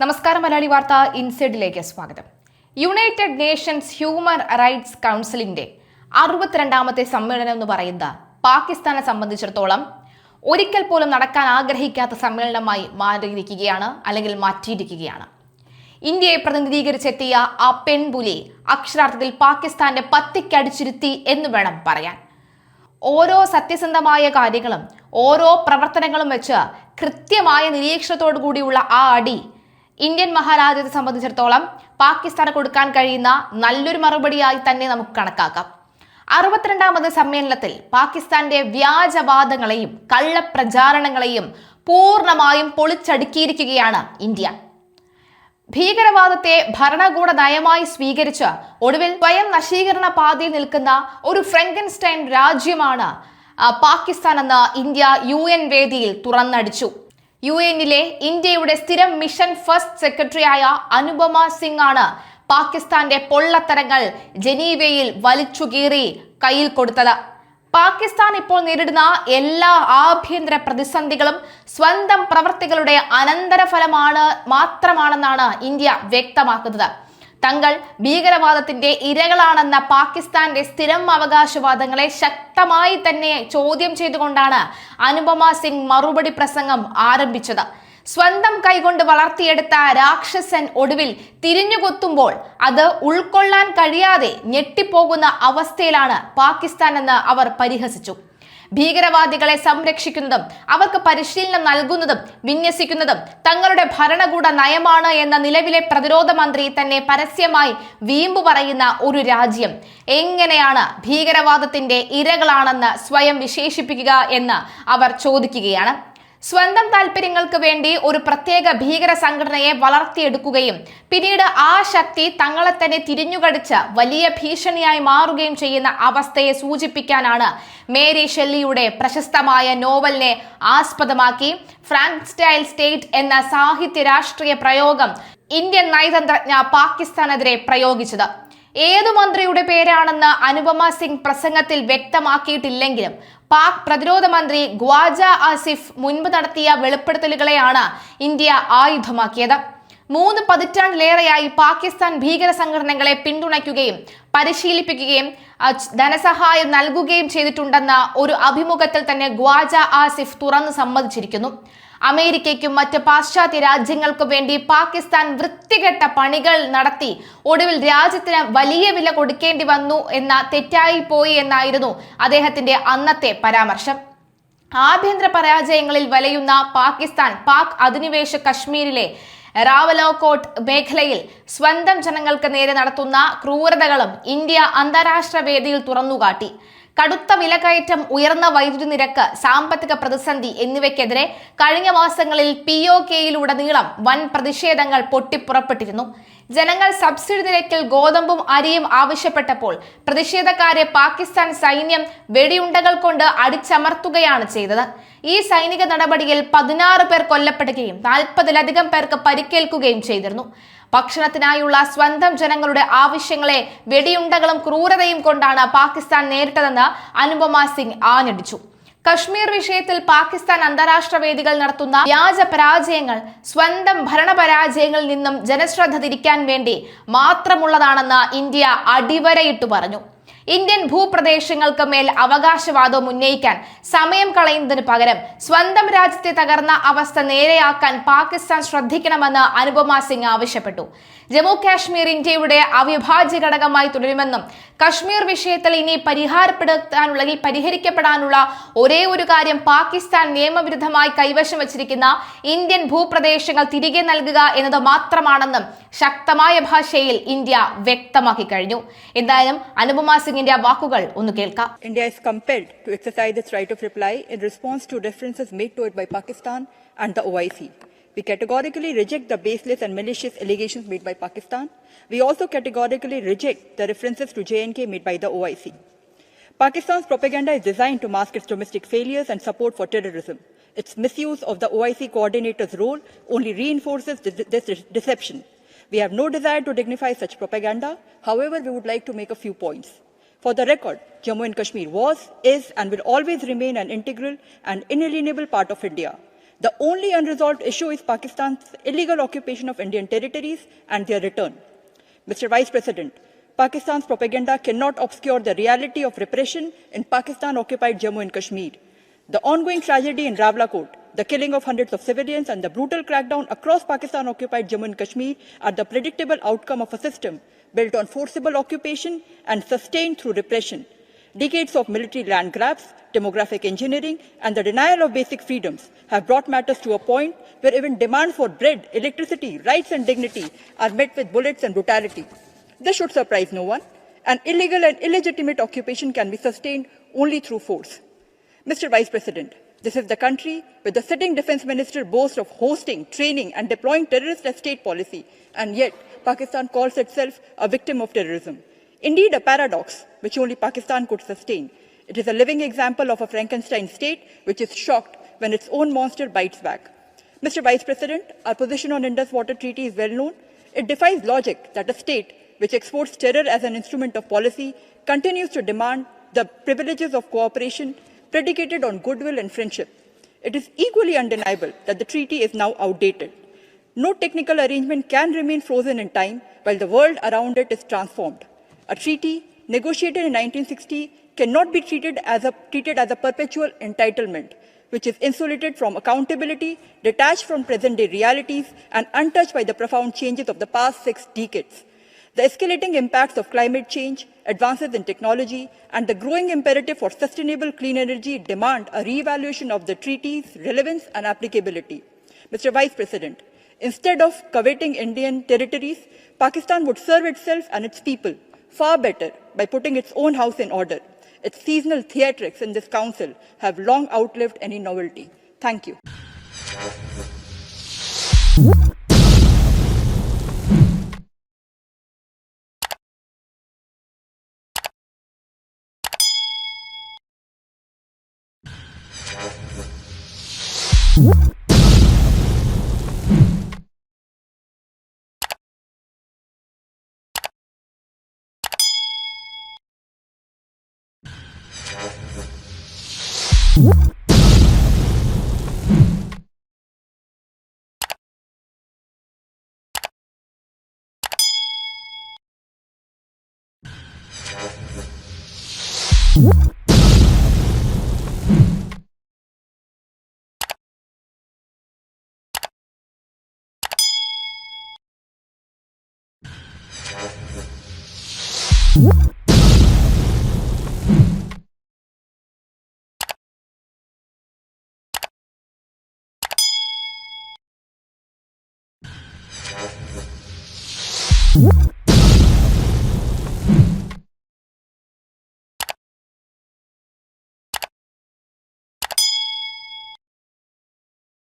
നമസ്കാരം മലയാളി വാർത്ത ഇൻസൈഡിലേക്ക് സ്വാഗതം. യുണൈറ്റഡ് നേഷൻസ് ഹ്യൂമൻ റൈറ്റ്സ് കൗൺസിലിന്റെ 62ാമത്തെ സമ്മേളനം എന്ന് പറയുന്നത് പാകിസ്ഥാനെ സംബന്ധിച്ചിടത്തോളം ഒരിക്കൽ പോലും നടക്കാൻ ആഗ്രഹിക്കാത്ത സമ്മേളനമായി മാറ്റിയിരിക്കുകയാണ്. ഇന്ത്യയെ പ്രതിനിധീകരിച്ചെത്തിയ ആ പെൺപുലി അക്ഷരാർത്ഥത്തിൽ പാകിസ്ഥാന്റെ പത്തിക്കടിച്ചിരുത്തി എന്ന് വേണം പറയാൻ. ഓരോ സത്യസന്ധമായ കാര്യങ്ങളും ഓരോ പ്രവർത്തനങ്ങളും വെച്ച് കൃത്യമായ നിരീക്ഷണത്തോടു കൂടിയുള്ള ആ അടി ഇന്ത്യൻ മഹാരാജ്യത്തെ സംബന്ധിച്ചിടത്തോളം പാകിസ്ഥാന് കൊടുക്കാൻ കഴിയുന്ന നല്ലൊരു മറുപടിയായി തന്നെ നമുക്ക് കണക്കാക്കാം. 62ാമത് സമ്മേളനത്തിൽ പാകിസ്ഥാന്റെ വ്യാജവാദങ്ങളെയും കള്ളപ്രചാരണങ്ങളെയും പൂർണ്ണമായും പൊളിച്ചടുക്കിയിരിക്കുകയാണ് ഇന്ത്യ. ഭീകരവാദത്തെ ഭരണകൂട നയമായി സ്വീകരിച്ച് ഒടുവിൽ സ്വയം നശീകരണ പാതയിൽ നിൽക്കുന്ന ഒരു ഫ്രാങ്കൻസ്റ്റൈൻ രാജ്യമാണ് പാകിസ്ഥാൻ എന്ന് ഇന്ത്യ UN വേദിയിൽ തുറന്നടിച്ചു. UN-ലെ ഇന്ത്യയുടെ സ്ഥിരം മിഷൻ ഫസ്റ്റ് സെക്രട്ടറിയായ അനുപമ സിംഗ് ആണ് പാകിസ്ഥാന്റെ പൊള്ളത്തരങ്ങൾ ജനീവയിൽ വലിച്ചുകീറി കയ്യിൽ കൊടുത്തത്. പാകിസ്ഥാൻ ഇപ്പോൾ നേരിടുന്ന എല്ലാ ആഭ്യന്തര പ്രതിസന്ധികളും സ്വന്തം പ്രവർത്തികളുടെ അനന്തരഫലമാണ് മാത്രമാണെന്നാണ് ഇന്ത്യ വ്യക്തമാക്കുന്നത്. തങ്ങൾ ഭീകരവാദത്തിന്റെ ഇരകളാണെന്ന പാകിസ്ഥാന്റെ സ്ഥിരം അവകാശവാദങ്ങളെ ശക്തമായി തന്നെ ചോദ്യം ചെയ്തുകൊണ്ടാണ് അനുപമ സിംഗ് മറുപടി പ്രസംഗം ആരംഭിച്ചത്. സ്വന്തം കൈകൊണ്ട് വളർത്തിയെടുത്ത രാക്ഷസൻ ഒടുവിൽ തിരിഞ്ഞുകൊത്തുമ്പോൾ അത് ഉൾക്കൊള്ളാൻ കഴിയാതെ ഞെട്ടിപ്പോകുന്ന അവസ്ഥയിലാണ് പാകിസ്ഥാൻ എന്ന് അവർ പരിഹസിച്ചു. ഭീകരവാദികളെ സംരക്ഷിക്കുന്നതും അവർക്ക് പരിശീലനം നൽകുന്നതും വിന്യസിക്കുന്നതും തങ്ങളുടെ ഭരണകൂട നയമാണ് എന്ന നിലവിലെ പ്രതിരോധ മന്ത്രി തന്നെ പരസ്യമായി വീമ്പു പറയുന്ന ഒരു രാജ്യം എങ്ങനെയാണ് ഭീകരവാദത്തിന്റെ ഇരകളാണെന്ന് സ്വയം വിശേഷിപ്പിക്കുക എന്ന് അവർ ചോദിക്കുകയാണ്. സ്വന്തം താല്പര്യങ്ങൾക്ക് വേണ്ടി ഒരു പ്രത്യേക ഭീകര സംഘടനയെ വളർത്തിയെടുക്കുകയും പിന്നീട് ആ ശക്തി തങ്ങളെ തന്നെ തിരിഞ്ഞുകടിച്ച് വലിയ ഭീഷണിയായി മാറുകയും ചെയ്യുന്ന അവസ്ഥയെ സൂചിപ്പിക്കാനാണ് മേരി ഷെല്ലിയുടെ പ്രശസ്തമായ നോവലിനെ ആസ്പദമാക്കി ഫ്രാങ്കൻസ്റ്റൈൻ സ്റ്റേറ്റ് എന്ന സാഹിത്യ രാഷ്ട്രീയ പ്രയോഗം ഇന്ത്യൻ നയതന്ത്രജ്ഞ പാകിസ്ഥാനെതിരെ പ്രയോഗിച്ചത്. ഏതു മന്ത്രിയുടെ പേരാണെന്ന് അനുപമ സിംഗ് പ്രസംഗത്തിൽ വ്യക്തമാക്കിയിട്ടില്ലെങ്കിലും പാക് പ്രതിരോധ മന്ത്രി ഖ്വാജ ആസിഫ് മുൻപ് നടത്തിയ വെളിപ്പെടുത്തലുകളെയാണ് ഇന്ത്യ ആയുധമാക്കിയത്. 3 പതിറ്റാണ്ടിലേറെയായി പാകിസ്ഥാൻ ഭീകര സംഘടനകളെ പിന്തുണയ്ക്കുകയും പരിശീലിപ്പിക്കുകയും ധനസഹായം നൽകുകയും ചെയ്തിട്ടുണ്ടെന്ന ഒരു അഭിമുഖത്തിൽ തന്നെ ഖ്വാജ ആസിഫ് തുറന്നു സമ്മതിച്ചിരിക്കുന്നു. അമേരിക്കയ്ക്കും മറ്റ് പാശ്ചാത്യ രാജ്യങ്ങൾക്കും വേണ്ടി പാകിസ്ഥാൻ വൃത്തികെട്ട പണികൾ നടത്തി ഒടുവിൽ രാജ്യത്തിന് വലിയ വില കൊടുക്കേണ്ടി വന്നു എന്ന തെറ്റായി പോയി എന്നായിരുന്നു അദ്ദേഹത്തിന്റെ അന്നത്തെ പരാമർശം. ആഭ്യന്തര പരാജയങ്ങളിൽ വലയുന്ന പാകിസ്ഥാൻ പാക് അധിനിവേശ കശ്മീരിലെ റാവലോകോട്ട് മേഖലയിൽ സ്വന്തം ജനങ്ങൾക്ക് നേരെ നടത്തുന്ന ക്രൂരതകളും ഇന്ത്യ അന്താരാഷ്ട്ര വേദിയിൽ തുറന്നുകാട്ടി. കടുത്ത വിലക്കയറ്റം, ഉയർന്ന വൈദ്യുതി നിരക്ക്, സാമ്പത്തിക പ്രതിസന്ധി എന്നിവയ്ക്കെതിരെ കഴിഞ്ഞ മാസങ്ങളിൽ POK-യിലുടനീളം വൻ പ്രതിഷേധങ്ങൾ പൊട്ടിപ്പുറപ്പെട്ടിരുന്നു. ജനങ്ങൾ സബ്സിഡി നിരക്കിൽ ഗോതമ്പും അരിയും ആവശ്യപ്പെട്ടപ്പോൾ പ്രതിഷേധക്കാരെ പാകിസ്ഥാൻ സൈന്യം വെടിയുണ്ടകൾ കൊണ്ട് അടിച്ചമർത്തുകയാണ് ചെയ്തത്. ഈ സൈനിക നടപടിയിൽ 16 പേർ കൊല്ലപ്പെടുകയും 40-ലധികം പേർക്ക് പരിക്കേൽക്കുകയും ചെയ്തിരുന്നു. ഭക്ഷണത്തിനായുള്ള സ്വന്തം ജനങ്ങളുടെ ആവശ്യങ്ങളെ വെടിയുണ്ടകളും ക്രൂരതയും കൊണ്ടാണ് പാകിസ്ഥാൻ നേരിട്ടതെന്ന് അനുപമ സിംഗ് ആഞ്ഞടിച്ചു. കശ്മീർ വിഷയത്തിൽ പാകിസ്ഥാൻ അന്താരാഷ്ട്ര വേദികൾ നടത്തുന്ന വ്യാജ പരാജയങ്ങൾ സ്വന്തം ഭരണപരാജയങ്ങളിൽ നിന്നും ജനശ്രദ്ധ തിരിക്കാൻ വേണ്ടി മാത്രമുള്ളതാണെന്ന് ഇന്ത്യ അടിവരയിട്ടു പറഞ്ഞു. ഇന്ത്യൻ ഭൂപ്രദേശങ്ങൾക്ക് മേൽ അവകാശവാദം ഉന്നയിക്കാൻ സമയം കളയുന്നതിന് പകരം സ്വന്തം രാജ്യത്തെ തകർന്ന അവസ്ഥ നേരെയാക്കാൻ പാകിസ്ഥാൻ ശ്രദ്ധിക്കണമെന്ന് അനുപമ സിംഗ് ആവശ്യപ്പെട്ടു. ജമ്മു കാശ്മീർ ഇന്ത്യയുടെ അവിഭാജ്യ ഘടകമായി തുടരുമെന്നും കശ്മീർ വിഷയത്തിൽ ഇനി പരിഹരിക്കപ്പെടാനുള്ള ഒരേ ഒരു കാര്യം പാകിസ്ഥാൻ നിയമവിരുദ്ധമായി കൈവശം വച്ചിരിക്കുന്ന ഇന്ത്യൻ ഭൂപ്രദേശങ്ങൾ തിരികെ നൽകുക എന്നത് മാത്രമാണെന്നും ശക്തമായ ഭാഷയിൽ ഇന്ത്യ വ്യക്തമാക്കി കഴിഞ്ഞു. എന്തായാലും അനുപമ സിംഗിന്റെ വാക്കുകൾ ഒന്ന് കേൾക്കാം. India is compelled to exercise its right of reply in response to references made to it by Pakistan and the OIC. We categorically reject the baseless and malicious allegations made by Pakistan. We also categorically reject the references to JNK made by the OIC. Pakistan's propaganda is designed to mask its domestic failures and support for terrorism. Its misuse of the OIC coordinator's role only reinforces this deception. We have no desire to dignify such propaganda. However, we would like to make a few points. For the record, Jammu and Kashmir was, is and will always remain an integral and inalienable part of India. The only unresolved issue is Pakistan's illegal occupation of Indian territories and their return. Mr. Vice President, Pakistan's propaganda cannot obscure the reality of repression in Pakistan-occupied Jammu and Kashmir. The ongoing tragedy in Rawalakot, the killing of hundreds of civilians, and the brutal crackdown across Pakistan-occupied Jammu and Kashmir are the predictable outcome of a system built on forcible occupation and sustained through repression. Decades of military land grabs, demographic engineering, and the denial of basic freedoms have brought matters to a point where even demand for bread, electricity, rights, and dignity are met with bullets and brutality. This should surprise no one. An illegal and illegitimate occupation can be sustained only through force. Mr. Vice President, this is the country where the sitting defense minister boasts of hosting, training, and deploying terrorists as state policy, and yet Pakistan calls itself a victim of terrorism. Indeed, a paradox which only Pakistan could sustain. It is a living example of a Frankenstein state which is shocked when its own monster bites back. Mr. Vice President, our position on Indus Water Treaty is well known. It defies logic that a state which exports terror as an instrument of policy continues to demand the privileges of cooperation predicated on goodwill and friendship. It is equally undeniable that the treaty is now outdated. No technical arrangement can remain frozen in time while the world around it is transformed. A treaty negotiated in 1960 cannot be treated as a perpetual entitlement, which is insulated from accountability, detached from present-day realities, and untouched by the profound changes of the past 6 decades. The escalating impacts of climate change, advances in technology, and the growing imperative for sustainable clean energy demand a re-evaluation of the treaty's relevance and applicability. Mr. Vice President, instead of coveting Indian territories, Pakistan would serve itself and its people far better by putting its own house in order. Its seasonal theatrics in this council have long outlived any novelty. Thank you. You